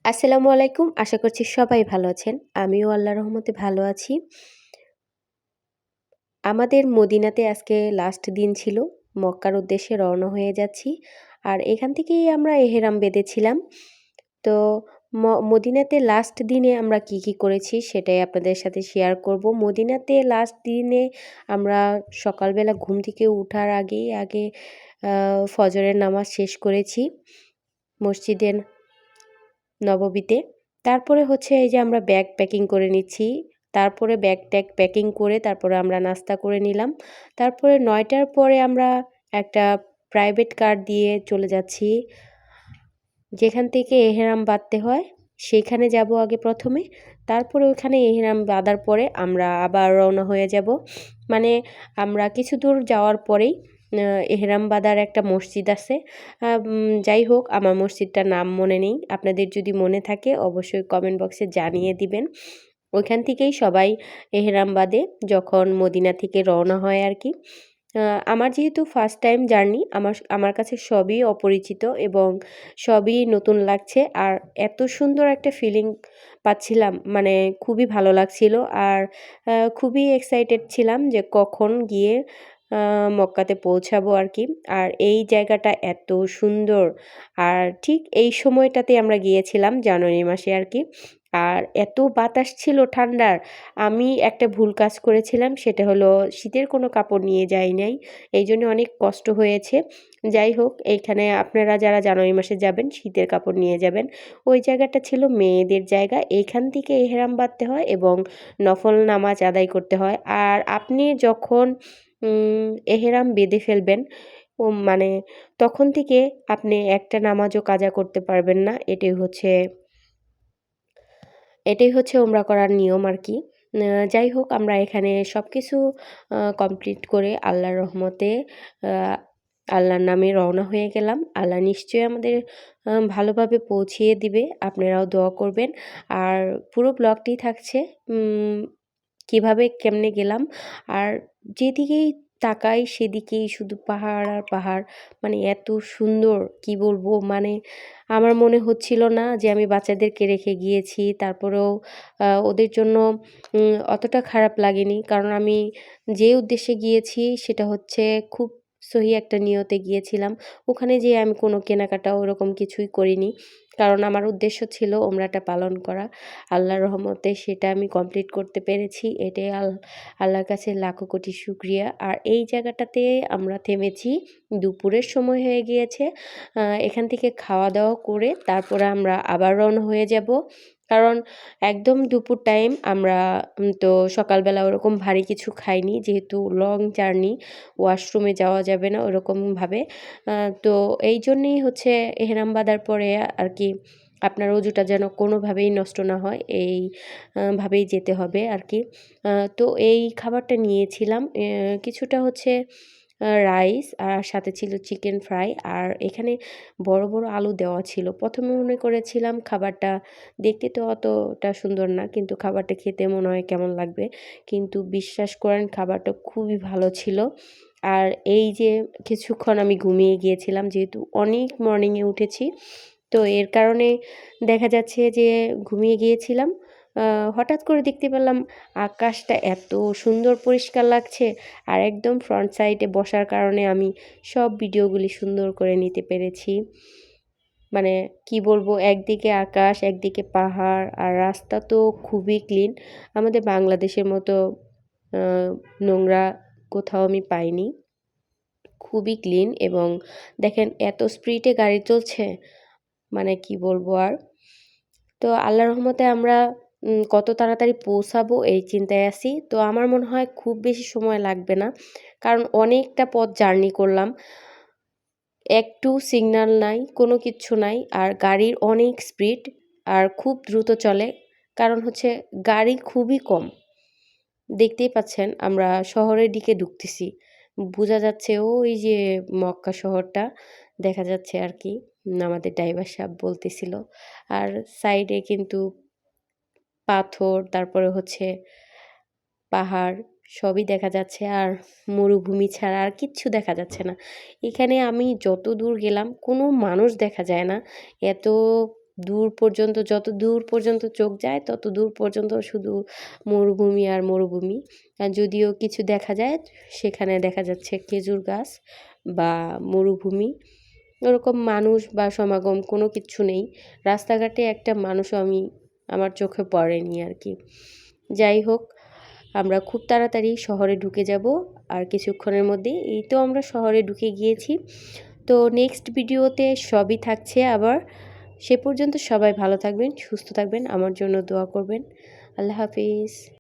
আসসালামু আলাইকুম। আশা করছি সবাই ভালো আছেন। আমিও আল্লাহর রহমতে ভালো আছি। আমাদের মদিনাতে আজকে লাস্ট দিন ছিল। মক্কার উদ্দেশ্যে রওনা হয়ে যাচ্ছি। আর এখান থেকেই আমরা এহরাম বেঁধেছিলাম। তো মদিনাতে লাস্ট দিনে আমরা কি করেছি সেটাই আপনাদের সাথে শেয়ার করব। মদিনাতে লাস্ট দিনে আমরা সকালবেলা ঘুম থেকে উঠার আগে ফজরের নামাজ শেষ করেছি মসজিদে নববীতে। তারপরে হচ্ছে এই যে আমরা ব্যাগ প্যাকিং করে নিচ্ছি। তারপরে ব্যাগ-ট্যাগ প্যাকিং করে তারপরে আমরা নাস্তা করে নিলাম। তারপরে ৯টার পরে আমরা একটা প্রাইভেট কার দিয়ে চলে যাচ্ছি। যেখান থেকে এহরাম বাঁধতে হয় সেইখানে যাব আগে প্রথমে। তারপরে ওখানে এহরাম বাঁধার পরে আমরা আবার রওনা হয়ে যাব। মানে আমরা কিছু দূর যাওয়ার পরেই এহরাম বাঁধার একটা মসজিদ আছে। যাই হোক আমার মসজিদটার নাম মনে নেই। আপনাদের যদি মনে থাকে অবশ্যই কমেন্ট বক্সে জানিয়ে দিবেন। ওইখান থেকেই সবাই এহরাম বাঁধে যখন মদিনা থেকে রওনা হয় আর কি। আমার যেহেতু ফার্স্ট টাইম জার্নি আমার কাছে সবই অপরিচিত এবং সবই নতুন লাগছে। আর এত সুন্দর একটা ফিলিং পাচ্ছিলাম, মানে খুবই ভালো লাগছিল। আর খুবই এক্সাইটেড ছিলাম যে কখন গিয়ে মক্কাতে পৌঁছাবো আর কি। আর এই জায়গাটা এত সুন্দর। আর ঠিক এই সময়টাতে আমরা গিয়েছিলাম জানুয়ারি মাসে আর কি। আর এত বাতাস ছিল ঠান্ডার। আমি একটা ভুল কাজ করেছিলাম, সেটা হলো শীতের কোনো কাপড় নিয়ে যাই নাই। এই জন্য অনেক কষ্ট হয়েছে। যাই হোক, এইখানে আপনারা যারা জানুয়ারি মাসে যাবেন শীতের কাপড় নিয়ে যাবেন। ওই জায়গাটা ছিল মেয়েদের জায়গা। এইখান থেকে এহরাম বাঁধতে হয় এবং নফল নামাজ আদায় করতে হয়। আর আপনি যখন এহরাম বেঁধে ফেলবেন মানে তখন থেকে আপনি একটা নামাজও কাজা করতে পারবেন না। এটাই হচ্ছে ওমরা করার নিয়ম আর কি। যাই হোক, আমরা এখানে সব কিছু কমপ্লিট করে আল্লাহর রহমতে আ আল্লাহর নামে রওনা হয়ে গেলাম। আল্লাহ নিশ্চয়ই আমাদের ভালোভাবে পৌঁছিয়ে দিবে। আপনারাও দোয়া করবেন। আর পুরো ব্লগটি থাকছে কিভাবে কেমনে গেলাম। আর যেদিকেই তাকাই সেদিকেই শুধু পাহাড় আর পাহাড়। মানে এত সুন্দর, কি বলবো, মানে আমার মনে হচ্ছিল না যে আমি বাচ্চাদেরকে রেখে গিয়েছি। তারপরেও ওদের জন্য অতটা খারাপ লাগেনি। কারণ আমি যে উদ্দেশ্যে গিয়েছি সেটা হচ্ছে খুব সহি একটা নিয়তে গিয়েছিলাম। ওখানে যেয়ে আমি কোনো কেনাকাটা ওরকম কিছুই করিনি। কারণ আমার উদ্দেশ্য ছিল ওমরাটা পালন করা। আল্লাহর রহমতে সেটা আমি কমপ্লিট করতে পেরেছি। এটাই আল্লাহর কাছে লাখো কোটি শুকরিয়া। আর এই জায়গাটাতে আমরা থেমেছি। দুপুরের সময় হয়ে গিয়েছে। এখান থেকে খাওয়া-দাওয়া করে তারপরে আমরা আবার রওনা হয়ে যাব। কারণ একদম দুপুর টাইম আমরা তো সকালবেলা ওরকম ভারী কিছু খাইনি। যেহেতু লং জার্নি, ওয়াশরুমে যাওয়া যাবে না ওরকমভাবে। তো এই জন্যেই হচ্ছে এহরাম বাঁধার পরে আর কি আপনার অজুটা যেন কোনোভাবেই নষ্ট না হয় এই ভাবেই যেতে হবে আর কি। তো এই খাবারটা নিয়েছিলাম। কিছুটা হচ্ছে রাইস আর সাথে ছিল চিকেন ফ্রাই। আর এখানে বড় বড় আলু দেওয়া ছিল। প্রথমে মনে করেছিলাম খাবারটা দেখতে তো অতটা সুন্দর না, কিন্তু খাবারটা খেতে মনে হয় কেমন লাগবে। কিন্তু বিশ্বাস করেন খাবারটা খুবই ভালো ছিল। আর এই যে কিছুক্ষণ আমি ঘুমিয়ে গিয়েছিলাম, যেহেতু অনেক মর্নিংয়ে উঠেছি। তো এর কারণে দেখা যাচ্ছে যে ঘুমিয়ে গিয়েছিলাম। হঠাৎ করে দেখতে পেলাম আকাশটা এত সুন্দর পরিষ্কার লাগছে। আর একদম ফ্রন্ট সাইডে বসার কারণে আমি সব ভিডিওগুলি সুন্দর করে নিতে পেরেছি। মানে কি বলবো, একদিকে আকাশ, একদিকে পাহাড়, আর রাস্তা তো খুবই ক্লিন। আমাদের বাংলাদেশের মতো আ নোংরা কোথাও আমি পাইনি। খুবই ক্লিন এবং দেখেন এত স্পিডে গাড়ি চলছে, মানে কি বলবো আর। তো আল্লাহর রহমতে আমরা কত তাড়াতাড়ি পৌঁছাবো এই চিন্তায় আছি। তো আমার মনে হয় খুব বেশি সময় লাগবে না। কারণ অনেকটা পথ জার্নি করলাম। একটু সিগন্যাল নাই, কোনো কিচ্ছু নাই। আর গাড়ির অনেক স্পিড, আর খুব দ্রুত চলে। কারণ হচ্ছে গাড়ি খুবই কম। দেখতেই পাচ্ছেন আমরা শহরের দিকে ঢুকতেছি। বোঝা যাচ্ছে ওই যে মক্কা শহরটা দেখা যাচ্ছে আর কি। আমাদের ড্রাইভার সাহেব বলতেছিল। আর সাইডে কিন্তু পাথর, তারপরে হচ্ছে পাহাড়, সবই দেখা যাচ্ছে। আর মরুভূমি ছাড়া আর কিচ্ছু দেখা যাচ্ছে না। এখানে আমি যত দূর গেলাম কোনো মানুষ দেখা যায় না। এত দূর পর্যন্ত, যত দূর পর্যন্ত চোখ যায় তত দূর পর্যন্ত শুধু মরুভূমি আর মরুভূমি। আর যদিও কিছু দেখা যায়, সেখানে দেখা যাচ্ছে খেজুর গাছ বা মরুভূমি। ওরকম মানুষ বা সমাগম কোনো কিচ্ছু নেই। রাস্তাঘাটে একটা মানুষও আমার চোখে পড়েনি আর কি। যাই হোক, আমরা খুব তাড়াতাড়ি শহরে ঢুকে যাব আর কিছুক্ষণের মধ্যে। এই তো আমরা শহরে ঢুকে গিয়েছি। তো নেক্সট ভিডিওতে সবই থাকছে আবার। সে পর্যন্ত সবাই ভালো থাকবেন, সুস্থ থাকবেন, আমার জন্য দোয়া করবেন। আল্লাহ হাফিজ।